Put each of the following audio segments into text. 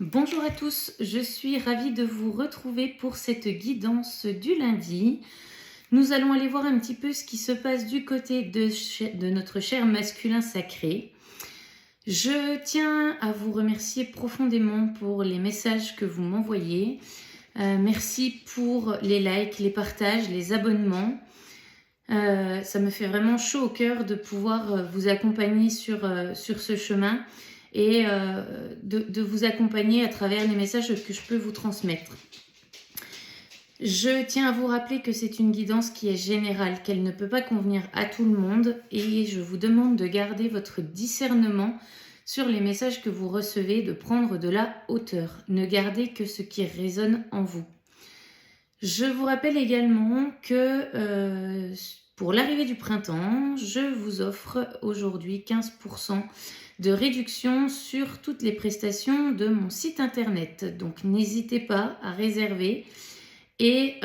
Bonjour à tous, je suis ravie de vous retrouver pour cette guidance du lundi. Nous allons aller voir un petit peu ce qui se passe du côté de notre cher masculin sacré. Je tiens à vous remercier profondément pour les messages que vous m'envoyez. Merci pour les likes, les partages, les abonnements. Ça me fait vraiment chaud au cœur de pouvoir vous accompagner sur ce chemin et de vous accompagner à travers les messages que je peux vous transmettre. Je tiens à vous rappeler que c'est une guidance qui est générale, qu'elle ne peut pas convenir à tout le monde et je vous demande de garder votre discernement sur les messages que vous recevez, de prendre de la hauteur. Ne gardez que ce qui résonne en vous. Je vous rappelle également que pour l'arrivée du printemps, je vous offre aujourd'hui 15% de réduction sur toutes les prestations de mon site internet. Donc n'hésitez pas à réserver et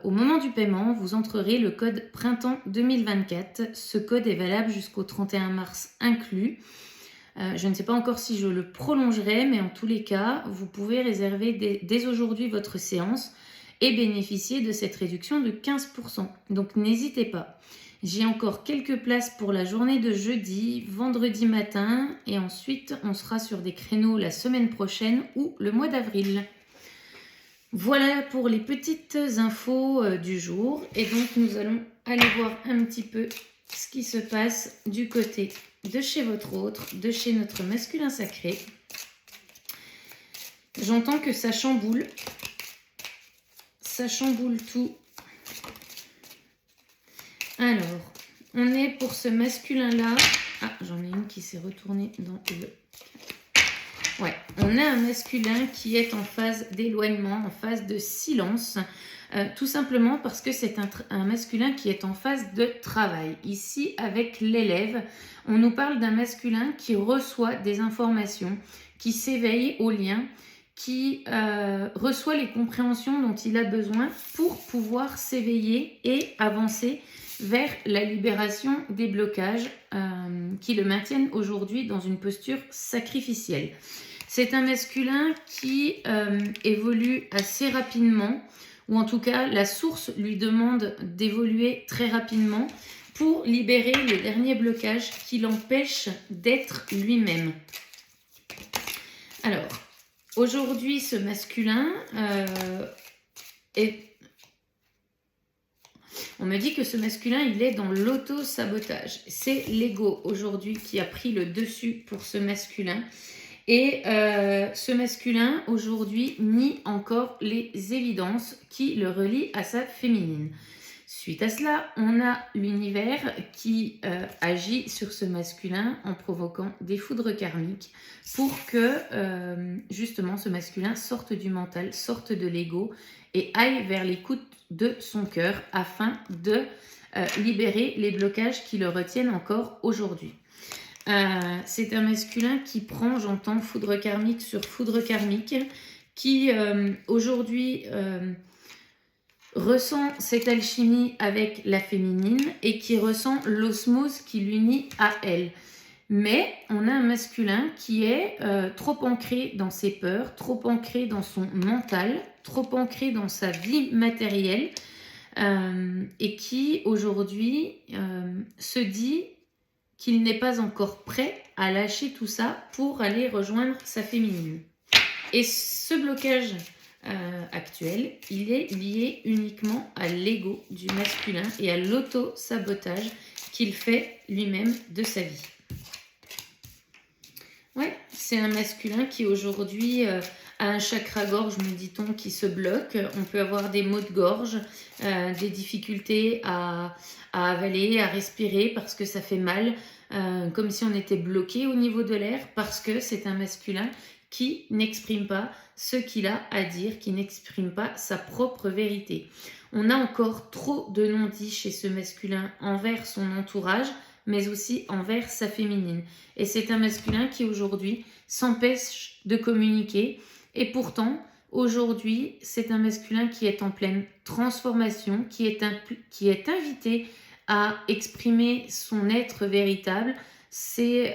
au moment du paiement, vous entrerez le code printemps 2024. Ce code est valable jusqu'au 31 mars inclus. Je ne sais pas encore si je le prolongerai, mais en tous les cas, vous pouvez réserver dès aujourd'hui votre séance et bénéficier de cette réduction de 15%. Donc n'hésitez pas. J'ai encore quelques places pour la journée de jeudi, vendredi matin et ensuite on sera sur des créneaux la semaine prochaine ou le mois d'avril. Voilà pour les petites infos du jour et donc nous allons aller voir un petit peu ce qui se passe du côté de chez votre autre, de chez notre masculin sacré. J'entends que ça chamboule tout. Alors, on est pour ce masculin-là. Ah, j'en ai une qui s'est retournée dans le... Ouais, on a un masculin qui est en phase d'éloignement, en phase de silence, tout simplement parce que c'est un masculin qui est en phase de travail. Ici, avec l'élève, on nous parle d'un masculin qui reçoit des informations, qui s'éveille au lien, qui reçoit les compréhensions dont il a besoin pour pouvoir s'éveiller et avancer vers la libération des blocages qui le maintiennent aujourd'hui dans une posture sacrificielle. C'est un masculin qui évolue assez rapidement, ou en tout cas la source lui demande d'évoluer très rapidement pour libérer le dernier blocage qui l'empêche d'être lui-même. Alors, aujourd'hui, ce masculin est... On me dit que ce masculin, il est dans l'auto-sabotage. C'est l'ego aujourd'hui qui a pris le dessus pour ce masculin. Et ce masculin, aujourd'hui, nie encore les évidences qui le relient à sa féminine. Suite à cela, on a l'univers qui agit sur ce masculin en provoquant des foudres karmiques pour que justement ce masculin sorte du mental, sorte de l'ego et aille vers l'écoute de son cœur afin de libérer les blocages qui le retiennent encore aujourd'hui. C'est un masculin qui prend, j'entends, foudre karmique sur foudre karmique, qui aujourd'hui ressent cette alchimie avec la féminine et qui ressent l'osmose qui l'unit à elle. Mais on a un masculin qui est trop ancré dans ses peurs, trop ancré dans son mental, trop ancré dans sa vie matérielle et qui aujourd'hui se dit qu'il n'est pas encore prêt à lâcher tout ça pour aller rejoindre sa féminine. Et ce blocage actuel, il est lié uniquement à l'ego du masculin et à l'auto-sabotage qu'il fait lui-même de sa vie. Ouais, c'est un masculin qui aujourd'hui a un chakra-gorge, me dit-on, qui se bloque. On peut avoir des maux de gorge, des difficultés à avaler, à respirer parce que ça fait mal, comme si on était bloqué au niveau de l'air, parce que c'est un masculin qui n'exprime pas ce qu'il a à dire, qui n'exprime pas sa propre vérité. On a encore trop de non-dits chez ce masculin envers son entourage, mais aussi envers sa féminine. Et c'est un masculin qui aujourd'hui s'empêche de communiquer. Et pourtant, aujourd'hui, c'est un masculin qui est en pleine transformation, qui est invité à exprimer son être véritable, ses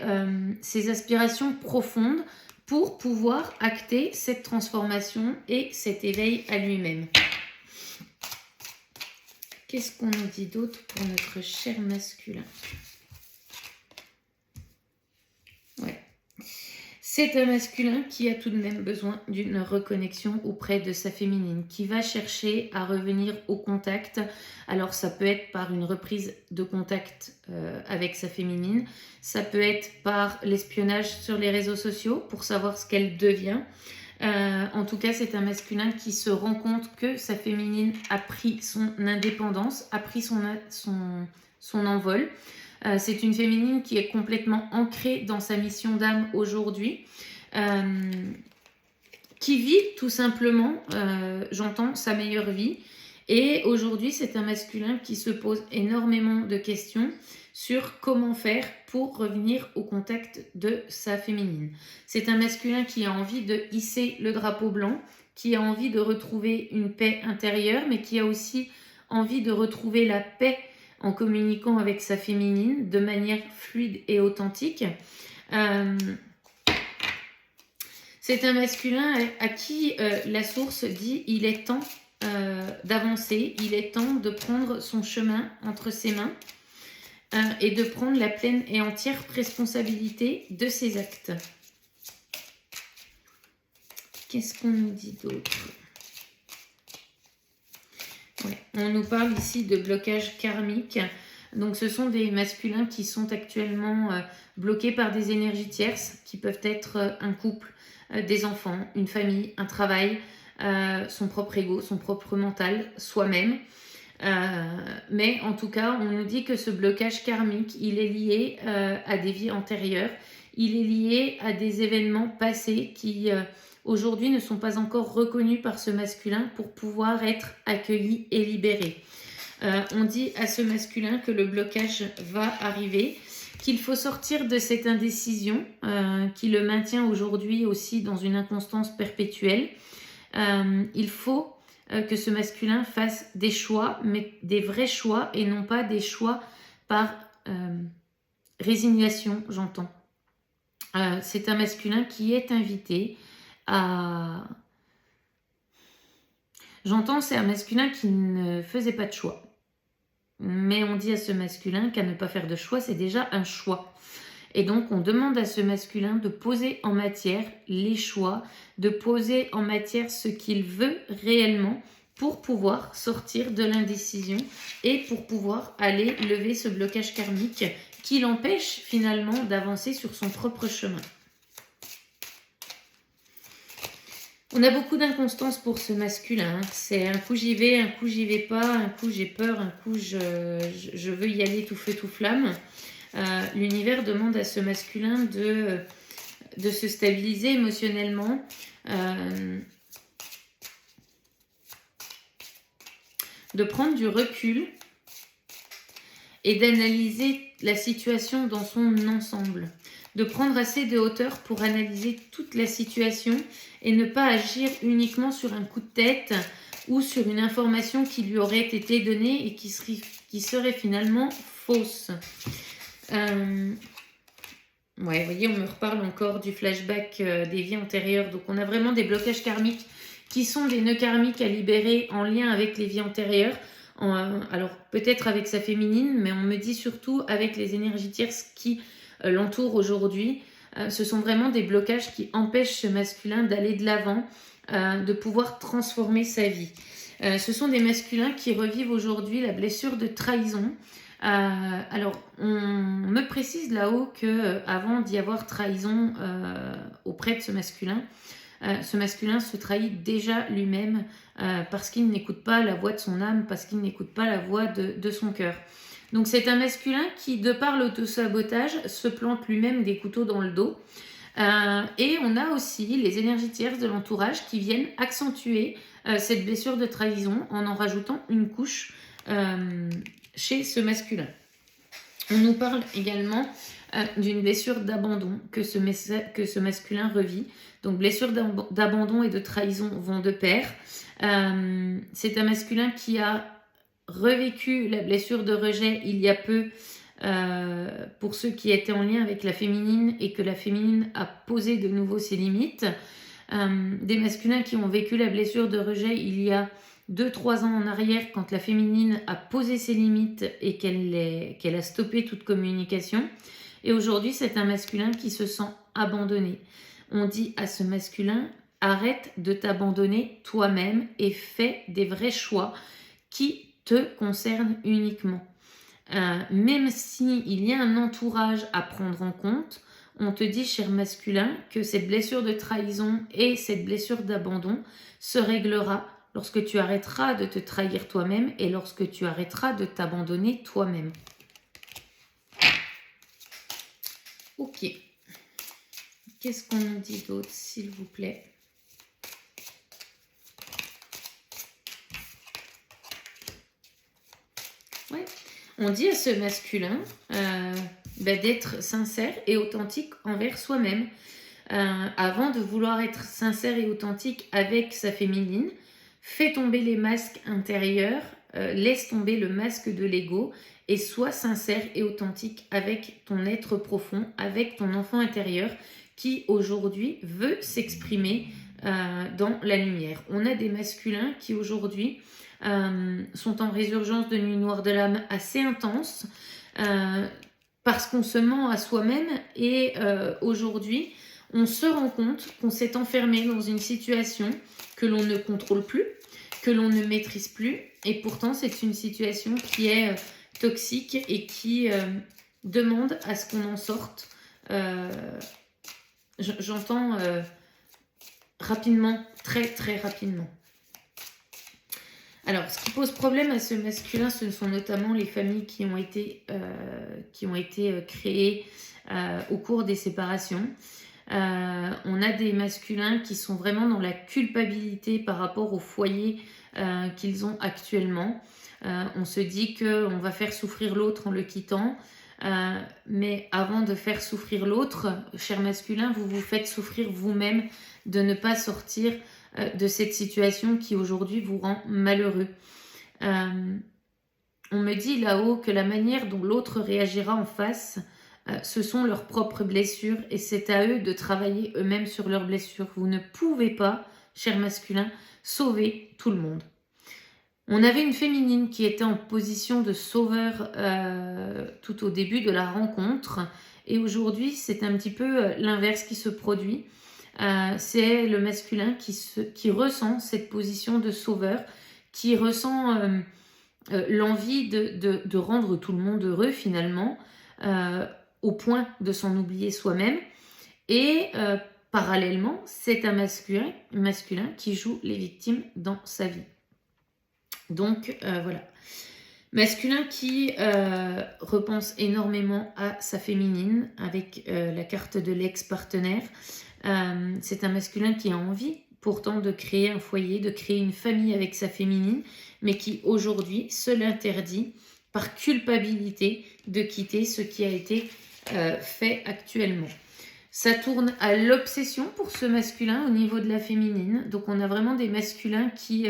aspirations profondes pour pouvoir acter cette transformation et cet éveil à lui-même. Qu'est-ce qu'on nous dit d'autre pour notre cher masculin? Ouais. C'est un masculin qui a tout de même besoin d'une reconnexion auprès de sa féminine, qui va chercher à revenir au contact. Alors ça peut être par une reprise de contact avec sa féminine, ça peut être par l'espionnage sur les réseaux sociaux pour savoir ce qu'elle devient. En tout cas, c'est un masculin qui se rend compte que sa féminine a pris son indépendance, a pris son envol. C'est une féminine qui est complètement ancrée dans sa mission d'âme aujourd'hui, qui vit tout simplement, j'entends, sa meilleure vie. Et aujourd'hui, c'est un masculin qui se pose énormément de questions sur comment faire pour revenir au contact de sa féminine. C'est un masculin qui a envie de hisser le drapeau blanc, qui a envie de retrouver une paix intérieure, mais qui a aussi envie de retrouver la paix en communiquant avec sa féminine de manière fluide et authentique. C'est un masculin à qui la source dit il est temps d'avancer, il est temps de prendre son chemin entre ses mains et de prendre la pleine et entière responsabilité de ses actes. Qu'est-ce qu'on nous dit d'autre? Ouais, on nous parle ici de blocage karmique. Donc ce sont des masculins qui sont actuellement bloqués par des énergies tierces, qui peuvent être un couple, des enfants, une famille, un travail, son propre ego, son propre mental, soi-même. Mais en tout cas, on nous dit que ce blocage karmique, il est lié à des vies antérieures, il est lié à des événements passés qui aujourd'hui ne sont pas encore reconnus par ce masculin pour pouvoir être accueillis et libérés. On dit à ce masculin que le blocage va arriver, qu'il faut sortir de cette indécision qui le maintient aujourd'hui aussi dans une inconstance perpétuelle. Il faut que ce masculin fasse des choix, mais des vrais choix et non pas des choix par résignation, j'entends. C'est un masculin qui est invité à... J'entends, c'est un masculin qui ne faisait pas de choix. Mais on dit à ce masculin qu'à ne pas faire de choix, c'est déjà un choix. Et donc, on demande à ce masculin de poser en matière les choix, de poser en matière ce qu'il veut réellement pour pouvoir sortir de l'indécision et pour pouvoir aller lever ce blocage karmique qui l'empêche finalement d'avancer sur son propre chemin. On a beaucoup d'inconstance pour ce masculin. C'est un coup j'y vais, un coup j'y vais pas, un coup j'ai peur, un coup je veux y aller tout feu tout flamme. L'univers demande à ce masculin de se stabiliser émotionnellement, de prendre du recul et d'analyser la situation dans son ensemble, de prendre assez de hauteur pour analyser toute la situation et ne pas agir uniquement sur un coup de tête ou sur une information qui lui aurait été donnée et qui serait finalement fausse. Ouais, vous voyez, on me reparle encore du flashback des vies antérieures. Donc, on a vraiment des blocages karmiques qui sont des nœuds karmiques à libérer en lien avec les vies antérieures. Alors, peut-être avec sa féminine, mais on me dit surtout avec les énergies tierces qui l'entourent aujourd'hui. Ce sont vraiment des blocages qui empêchent ce masculin d'aller de l'avant, de pouvoir transformer sa vie. Ce sont des masculins qui revivent aujourd'hui la blessure de trahison. Alors, on me précise là-haut qu'avant d'y avoir trahison auprès de ce masculin se trahit déjà lui-même parce qu'il n'écoute pas la voix de son âme, parce qu'il n'écoute pas la voix de son cœur. Donc c'est un masculin qui, de par l'autosabotage, se plante lui-même des couteaux dans le dos. Et on a aussi les énergies tierces de l'entourage qui viennent accentuer cette blessure de trahison en rajoutant une couche chez ce masculin. On nous parle également d'une blessure d'abandon que ce masculin revit. Donc blessure d'abandon et de trahison vont de pair. C'est un masculin qui a revécu la blessure de rejet il y a peu pour ceux qui étaient en lien avec la féminine et que la féminine a posé de nouveau ses limites. Des masculins qui ont vécu la blessure de rejet il y a 2-3 ans en arrière, quand la féminine a posé ses limites et qu'elle a stoppé toute communication. Et aujourd'hui, c'est un masculin qui se sent abandonné. On dit à ce masculin, arrête de t'abandonner toi-même et fais des vrais choix qui te concernent uniquement. Même s'il y a un entourage à prendre en compte, on te dit, cher masculin, que cette blessure de trahison et cette blessure d'abandon se réglera lorsque tu arrêteras de te trahir toi-même et lorsque tu arrêteras de t'abandonner toi-même. Ok. Qu'est-ce qu'on nous dit d'autre, s'il vous plaît? Ouais. On dit à ce masculin d'être sincère et authentique envers soi-même. Avant de vouloir être sincère et authentique avec sa féminine, fais tomber les masques intérieurs, laisse tomber le masque de l'ego et sois sincère et authentique avec ton être profond, avec ton enfant intérieur qui aujourd'hui veut s'exprimer dans la lumière. On a des masculins qui aujourd'hui sont en résurgence de nuit noire de l'âme assez intense parce qu'on se ment à soi-même et aujourd'hui on se rend compte qu'on s'est enfermé dans une situation que l'on ne contrôle plus, que l'on ne maîtrise plus et pourtant c'est une situation qui est toxique et qui demande à ce qu'on en sorte. J'entends rapidement, très très rapidement. Alors, ce qui pose problème à ce masculin, ce sont notamment les familles qui ont été créées au cours des séparations. On a des masculins qui sont vraiment dans la culpabilité par rapport au foyer qu'ils ont actuellement. On se dit qu'on va faire souffrir l'autre en le quittant. Mais avant de faire souffrir l'autre, cher masculin, vous vous faites souffrir vous-même de ne pas sortir de cette situation qui aujourd'hui vous rend malheureux. On me dit là-haut que la manière dont l'autre réagira en face, ce sont leurs propres blessures et c'est à eux de travailler eux-mêmes sur leurs blessures. Vous ne pouvez pas, cher masculin, sauver tout le monde. On avait une féminine qui était en position de sauveur tout au début de la rencontre et aujourd'hui c'est un petit peu l'inverse qui se produit. C'est le masculin qui ressent cette position de sauveur, qui ressent l'envie de rendre tout le monde heureux finalement, au point de s'en oublier soi-même. Et parallèlement, c'est un masculin qui joue les victimes dans sa vie. Donc voilà. Masculin qui repense énormément à sa féminine avec la carte de l'ex-partenaire. C'est un masculin qui a envie pourtant de créer un foyer, de créer une famille avec sa féminine, mais qui aujourd'hui se l'interdit par culpabilité de quitter ce qui a été fait actuellement. Ça tourne à l'obsession pour ce masculin au niveau de la féminine. Donc on a vraiment des masculins qui,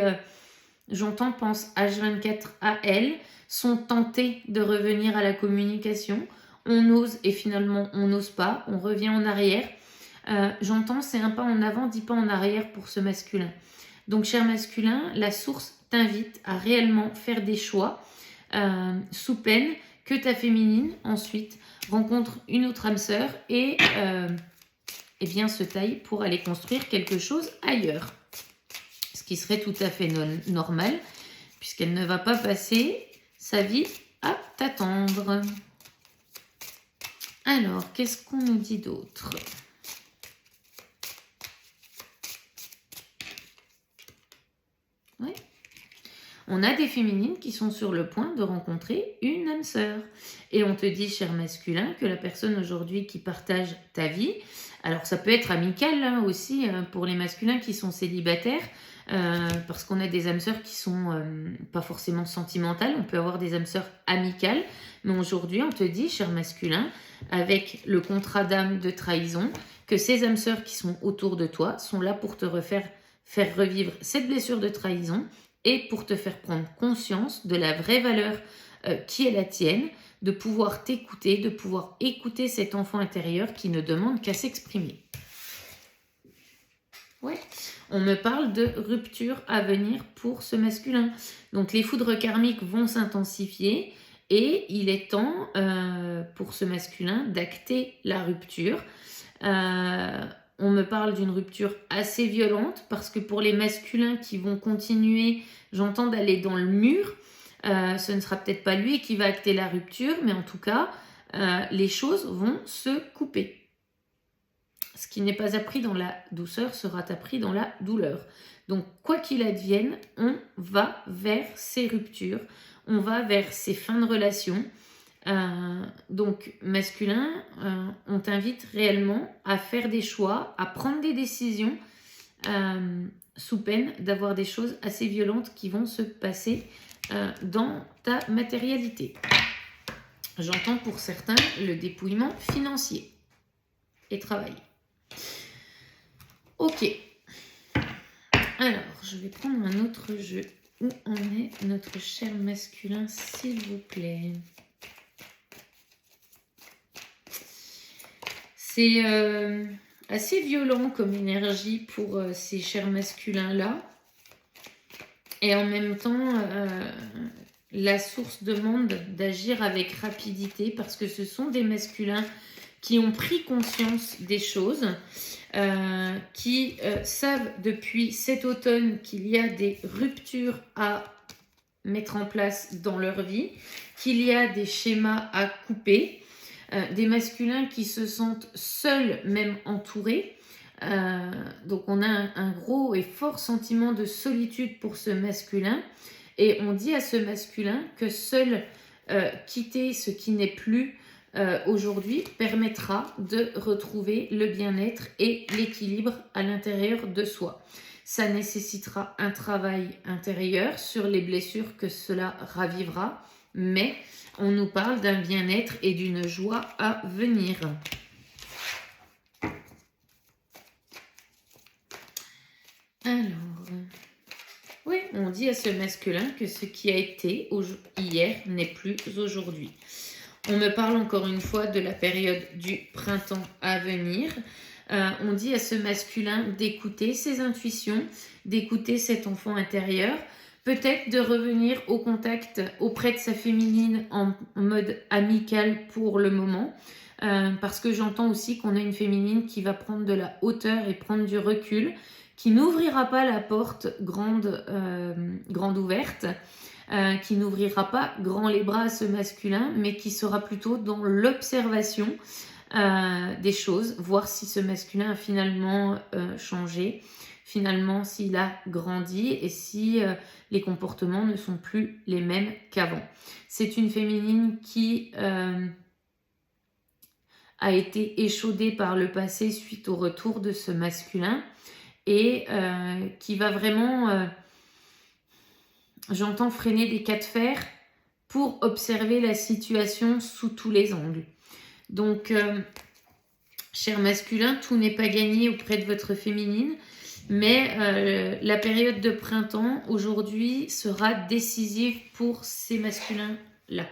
j'entends, pensent H24 à elle, sont tentés de revenir à la communication. On ose et finalement on n'ose pas, on revient en arrière. J'entends, c'est un pas en avant, 10 pas en arrière pour ce masculin. Donc, cher masculin, la source t'invite à réellement faire des choix sous peine que ta féminine, ensuite, rencontre une autre âme sœur et bien se taille pour aller construire quelque chose ailleurs. Ce qui serait tout à fait normal, puisqu'elle ne va pas passer sa vie à t'attendre. Alors, qu'est-ce qu'on nous dit d'autre ? Ouais. On a des féminines qui sont sur le point de rencontrer une âme sœur. Et on te dit, cher masculin, que la personne aujourd'hui qui partage ta vie, alors ça peut être amical aussi pour les masculins qui sont célibataires, parce qu'on a des âmes sœurs qui sont pas forcément sentimentales, on peut avoir des âmes sœurs amicales, mais aujourd'hui on te dit, cher masculin, avec le contrat d'âme de trahison, que ces âmes sœurs qui sont autour de toi sont là pour te faire revivre cette blessure de trahison et pour te faire prendre conscience de la vraie valeur qui est la tienne, de pouvoir t'écouter, de pouvoir écouter cet enfant intérieur qui ne demande qu'à s'exprimer. Ouais. On me parle de rupture à venir pour ce masculin. Donc les foudres karmiques vont s'intensifier et il est temps pour ce masculin d'acter la rupture. On me parle d'une rupture assez violente parce que pour les masculins qui vont continuer, j'entends d'aller dans le mur. Ce ne sera peut-être pas lui qui va acter la rupture, mais en tout cas, les choses vont se couper. Ce qui n'est pas appris dans la douceur sera appris dans la douleur. Donc, quoi qu'il advienne, on va vers ces ruptures, on va vers ces fins de relation. Donc, masculin, on t'invite réellement à faire des choix, à prendre des décisions, sous peine d'avoir des choses assez violentes qui vont se passer dans ta matérialité. J'entends pour certains le dépouillement financier et travail. Ok. Alors, je vais prendre un autre jeu. Où en est notre cher masculin, s'il vous plaît? C'est assez violent comme énergie pour ces chers masculins-là. Et en même temps, la source demande d'agir avec rapidité parce que ce sont des masculins qui ont pris conscience des choses, qui savent depuis cet automne qu'il y a des ruptures à mettre en place dans leur vie, qu'il y a des schémas à couper, des masculins qui se sentent seuls, même entourés. Donc on a un gros et fort sentiment de solitude pour ce masculin et on dit à ce masculin que seul quitter ce qui n'est plus aujourd'hui permettra de retrouver le bien-être et l'équilibre à l'intérieur de soi. Ça nécessitera un travail intérieur sur les blessures que cela ravivera, mais on nous parle d'un bien-être et d'une joie à venir. Alors, oui, on dit à ce masculin que ce qui a été hier n'est plus aujourd'hui. On me parle encore une fois de la période du printemps à venir. On dit à ce masculin d'écouter ses intuitions, d'écouter cet enfant intérieur, peut-être de revenir au contact auprès de sa féminine en mode amical pour le moment. Parce que j'entends aussi qu'on a une féminine qui va prendre de la hauteur et prendre du recul, qui n'ouvrira pas la porte grande ouverte, qui n'ouvrira pas grand les bras à ce masculin, mais qui sera plutôt dans l'observation des choses, voir si ce masculin a finalement changé, finalement s'il a grandi et si les comportements ne sont plus les mêmes qu'avant. C'est une féminine qui a été échaudée par le passé suite au retour de ce masculin et qui va vraiment, j'entends, freiner des cas de fer pour observer la situation sous tous les angles. Donc, cher masculin, tout n'est pas gagné auprès de votre féminine, mais la période de printemps aujourd'hui sera décisive pour ces masculins-là.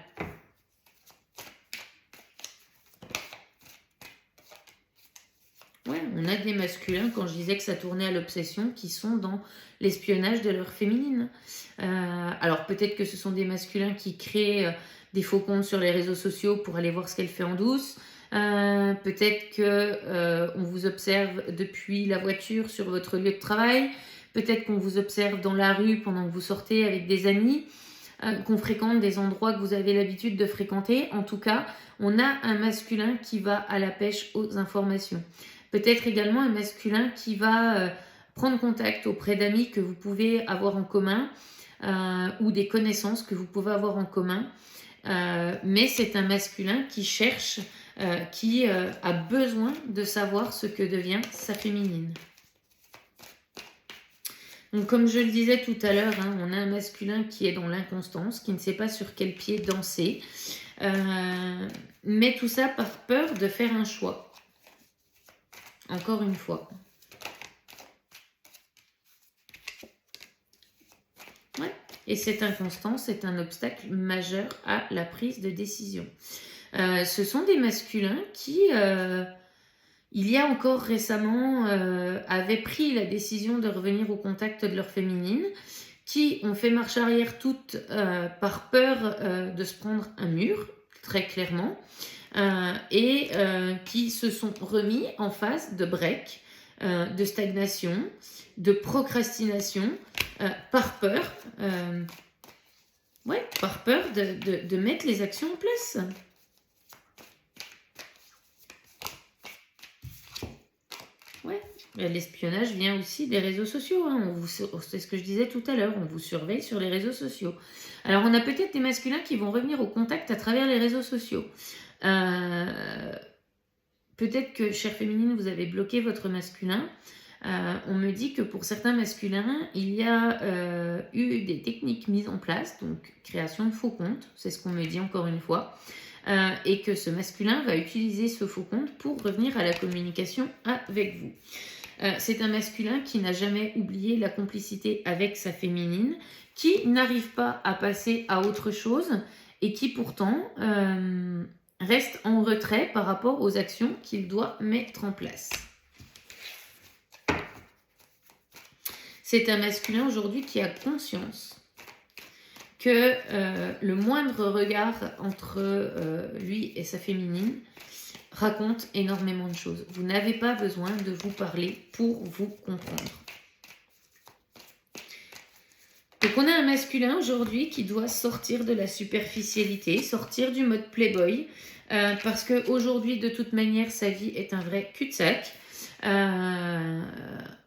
Ouais, on a des masculins, quand je disais que ça tournait à l'obsession, qui sont dans l'espionnage de leur féminine. Alors peut-être que ce sont des masculins qui créent des faux comptes sur les réseaux sociaux pour aller voir ce qu'elle fait en douce. Peut-être qu'on vous observe depuis la voiture sur votre lieu de travail. Peut-être qu'on vous observe dans la rue pendant que vous sortez avec des amis. Qu'on fréquente des endroits que vous avez l'habitude de fréquenter. En tout cas, on a un masculin qui va à la pêche aux informations. Peut-être également un masculin qui va prendre contact auprès d'amis que vous pouvez avoir en commun ou des connaissances que vous pouvez avoir en commun. Mais c'est un masculin qui cherche, qui a besoin de savoir ce que devient sa féminine. Donc, comme je le disais tout à l'heure, on a un masculin qui est dans l'inconstance, qui ne sait pas sur quel pied danser, mais tout ça par peur de faire un choix. Encore une fois. Ouais. Et cette inconstance est un obstacle majeur à la prise de décision. Ce sont des masculins qui, il y a encore récemment, avaient pris la décision de revenir au contact de leur féminine, qui ont fait marche arrière toutes par peur de se prendre un mur, très clairement, et qui se sont remis en phase de break, de stagnation, de procrastination, par peur, par peur de mettre les actions en place. Ouais. L'espionnage vient aussi des réseaux sociaux. Hein. C'est ce que je disais tout à l'heure. On vous surveille sur les réseaux sociaux. Alors, on a peut-être des masculins qui vont revenir au contact à travers les réseaux sociaux. Peut-être que, chère féminine, vous avez bloqué votre masculin. On me dit que pour certains masculins, il y a eu des techniques mises en place, donc création de faux comptes, c'est ce qu'on me dit encore une fois, et que ce masculin va utiliser ce faux compte pour revenir à la communication avec vous. C'est un masculin qui n'a jamais oublié la complicité avec sa féminine, qui n'arrive pas à passer à autre chose et qui pourtant reste en retrait par rapport aux actions qu'il doit mettre en place. C'est un masculin aujourd'hui qui a conscience que le moindre regard entre lui et sa féminine raconte énormément de choses. Vous n'avez pas besoin de vous parler pour vous comprendre. Donc on a un masculin aujourd'hui qui doit sortir de la superficialité, sortir du mode playboy, parce qu'aujourd'hui, de toute manière, sa vie est un vrai cul-de-sac.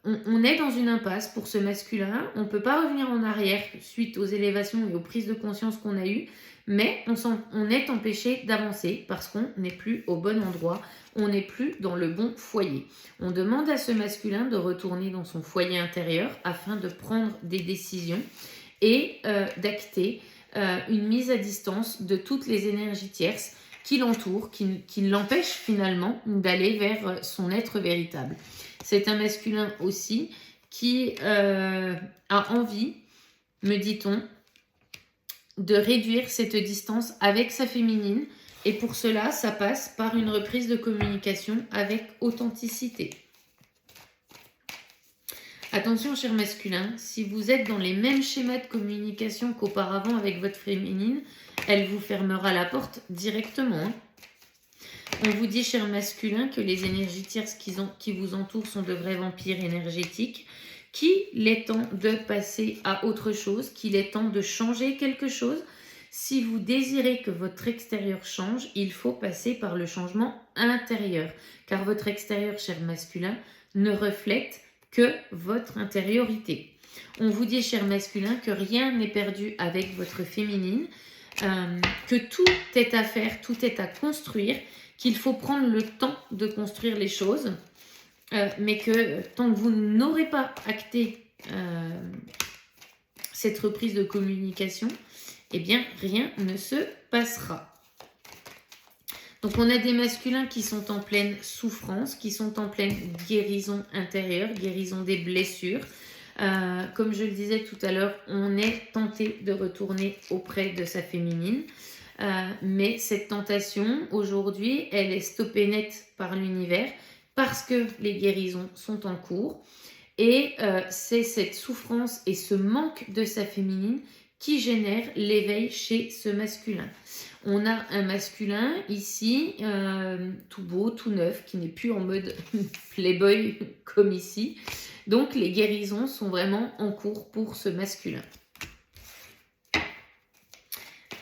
On est dans une impasse pour ce masculin. On ne peut pas revenir en arrière suite aux élévations et aux prises de conscience qu'on a eues, mais on est empêché d'avancer parce qu'on n'est plus au bon endroit, on n'est plus dans le bon foyer. On demande à ce masculin de retourner dans son foyer intérieur afin de prendre des décisions et d'acter une mise à distance de toutes les énergies tierces qui l'entourent, qui l'empêchent finalement d'aller vers son être véritable. C'est un masculin aussi qui a envie, me dit-on, de réduire cette distance avec sa féminine, et pour cela, ça passe par une reprise de communication avec authenticité. Attention, cher masculin, si vous êtes dans les mêmes schémas de communication qu'auparavant avec votre féminine, elle vous fermera la porte directement. On vous dit, cher masculin, que les énergies tierces qui vous entourent sont de vrais vampires énergétiques, qu'il est temps de passer à autre chose, qu'il est temps de changer quelque chose. Si vous désirez que votre extérieur change, il faut passer par le changement intérieur, car votre extérieur, cher masculin, ne reflète que votre intériorité. On vous dit, cher masculin, que rien n'est perdu avec votre féminine, que tout est à faire, tout est à construire, qu'il faut prendre le temps de construire les choses, mais que tant que vous n'aurez pas acté cette reprise de communication, eh bien, rien ne se passera. Donc, on a des masculins qui sont en pleine souffrance, qui sont en pleine guérison intérieure, guérison des blessures. Comme je le disais tout à l'heure, on est tenté de retourner auprès de sa féminine. Mais cette tentation, aujourd'hui, elle est stoppée net par l'univers parce que les guérisons sont en cours. Et c'est cette souffrance et ce manque de sa féminine qui génère l'éveil chez ce masculin. On a un masculin ici, tout beau, tout neuf, qui n'est plus en mode playboy comme ici. Donc les guérisons sont vraiment en cours pour ce masculin.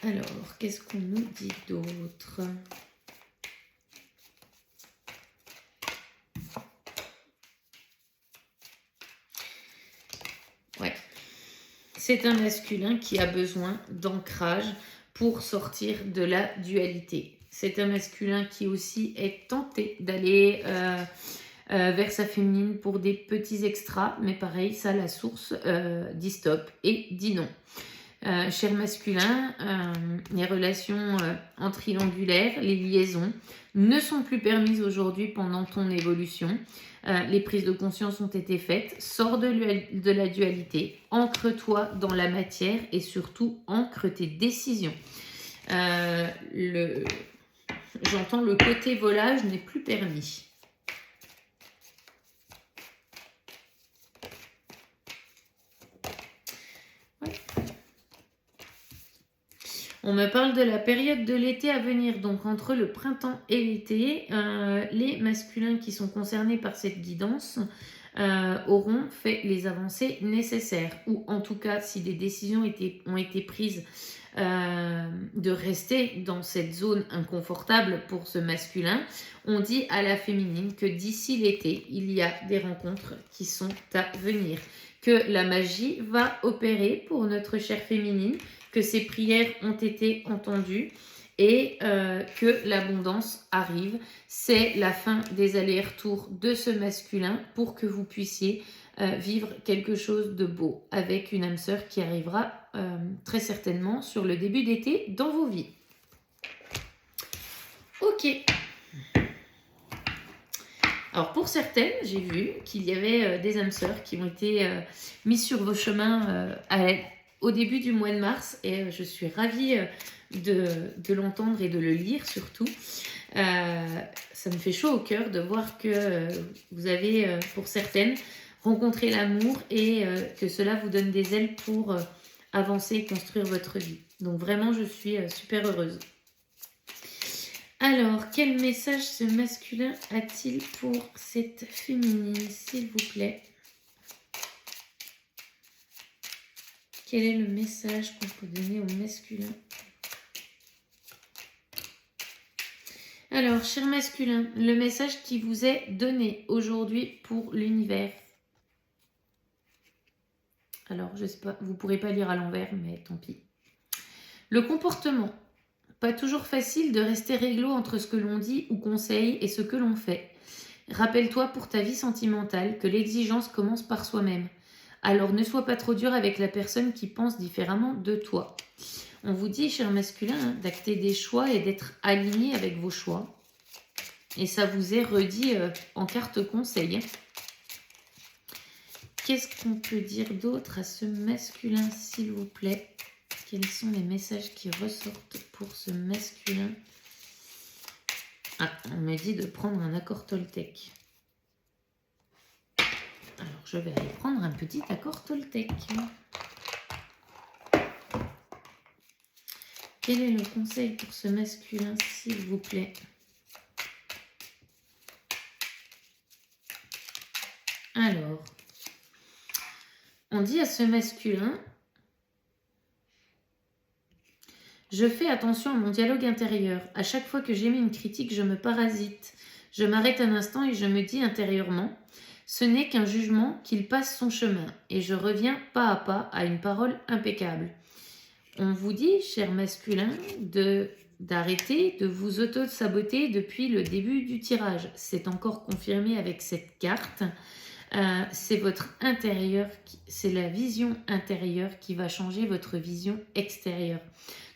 Alors, qu'est-ce qu'on nous dit d'autre ? Ouais. C'est un masculin qui a besoin d'ancrage pour sortir de la dualité. C'est un masculin qui aussi est tenté d'aller vers sa féminine pour des petits extras, mais pareil, ça, la source dit stop et dit non. Cher masculin, les relations en triangulaire, les liaisons ne sont plus permises aujourd'hui pendant ton évolution. Les prises de conscience ont été faites. Sors de la dualité, ancre-toi dans la matière et surtout ancre tes décisions. J'entends le côté volage n'est plus permis. On me parle de la période de l'été à venir, donc entre le printemps et l'été, les masculins qui sont concernés par cette guidance auront fait les avancées nécessaires, ou en tout cas si des décisions ont été prises de rester dans cette zone inconfortable pour ce masculin, on dit à la féminine que d'ici l'été, il y a des rencontres qui sont à venir, que la magie va opérer pour notre chère féminine, que ses prières ont été entendues et que l'abondance arrive. C'est la fin des allers-retours de ce masculin pour que vous puissiez vivre quelque chose de beau avec une âme sœur qui arrivera très certainement sur le début d'été dans vos vies. Ok. Alors pour certaines, j'ai vu qu'il y avait des âmes sœurs qui ont été mises sur vos chemins au début du mois de mars et je suis ravie de l'entendre et de le lire surtout. Ça me fait chaud au cœur de voir que vous avez, pour certaines, rencontré l'amour et que cela vous donne des ailes pour avancer et construire votre vie. Donc vraiment, je suis super heureuse. Alors, quel message ce masculin a-t-il pour cette féminine, s'il vous plaît ? Quel est le message qu'on peut donner au masculin ? Alors, cher masculin, le message qui vous est donné aujourd'hui pour l'univers. Alors, je sais pas, vous ne pourrez pas lire à l'envers, mais tant pis. Le comportement. Pas toujours facile de rester réglo entre ce que l'on dit ou conseille et ce que l'on fait. Rappelle-toi pour ta vie sentimentale que l'exigence commence par soi-même. Alors ne sois pas trop dur avec la personne qui pense différemment de toi. On vous dit, cher masculin, d'acter des choix et d'être aligné avec vos choix. Et ça vous est redit en carte conseil. Qu'est-ce qu'on peut dire d'autre à ce masculin, s'il vous plaît ? Quels sont les messages qui ressortent pour ce masculin ? Ah, on me dit de prendre un accord Toltec. Alors, je vais aller prendre un petit accord Toltec. Quel est le conseil pour ce masculin, s'il vous plaît ? Alors, on dit à ce masculin, je fais attention à mon dialogue intérieur. À chaque fois que j'émets une critique, je me parasite. Je m'arrête un instant et je me dis intérieurement, ce n'est qu'un jugement, qu'il passe son chemin. Et je reviens pas à pas à une parole impeccable. On vous dit, cher masculin, d'arrêter de vous auto-saboter depuis le début du tirage. C'est encore confirmé avec cette carte. C'est votre intérieur, c'est la vision intérieure qui va changer votre vision extérieure.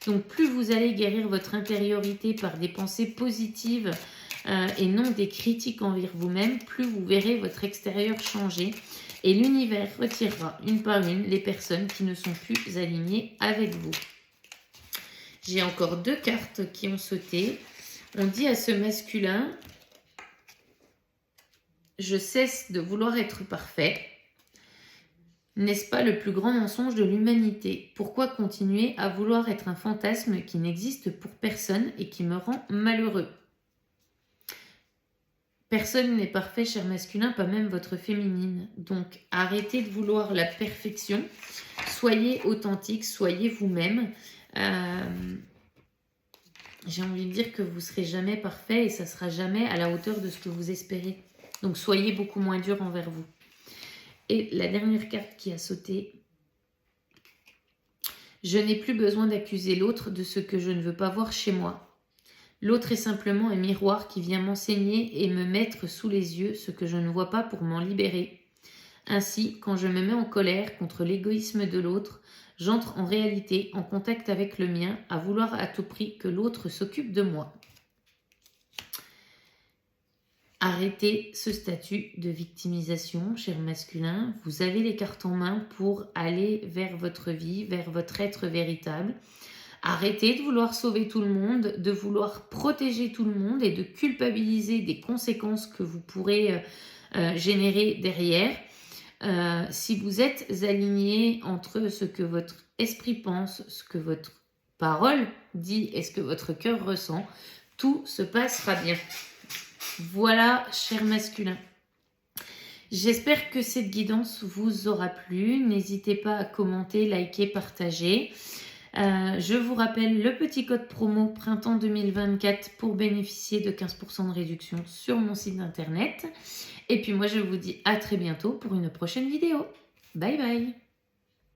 Donc plus vous allez guérir votre intériorité par des pensées positives et non des critiques envers vous-même, plus vous verrez votre extérieur changer et l'univers retirera une par une les personnes qui ne sont plus alignées avec vous. J'ai encore 2 cartes qui ont sauté. On dit à ce masculin, je cesse de vouloir être parfait. N'est-ce pas le plus grand mensonge de l'humanité ? Pourquoi continuer à vouloir être un fantasme qui n'existe pour personne et qui me rend malheureux ? Personne n'est parfait, cher masculin, pas même votre féminine. Donc, arrêtez de vouloir la perfection. Soyez authentique, soyez vous-même. J'ai envie de dire que vous ne serez jamais parfait et ça ne sera jamais à la hauteur de ce que vous espérez. Donc, soyez beaucoup moins dur envers vous. Et la dernière carte qui a sauté. Je n'ai plus besoin d'accuser l'autre de ce que je ne veux pas voir chez moi. L'autre est simplement un miroir qui vient m'enseigner et me mettre sous les yeux ce que je ne vois pas pour m'en libérer. Ainsi, quand je me mets en colère contre l'égoïsme de l'autre, j'entre en réalité en contact avec le mien, à vouloir à tout prix que l'autre s'occupe de moi. Arrêtez ce statut de victimisation, cher masculin. Vous avez les cartes en main pour aller vers votre vie, vers votre être véritable. Arrêtez de vouloir sauver tout le monde, de vouloir protéger tout le monde et de culpabiliser des conséquences que vous pourrez générer derrière. Si vous êtes aligné entre ce que votre esprit pense, ce que votre parole dit et ce que votre cœur ressent, tout se passera bien. Voilà, cher masculin. J'espère que cette guidance vous aura plu. N'hésitez pas à commenter, liker, partager. Je vous rappelle le petit code promo printemps 2024 pour bénéficier de 15% de réduction sur mon site internet. Et puis moi, je vous dis à très bientôt pour une prochaine vidéo. Bye bye!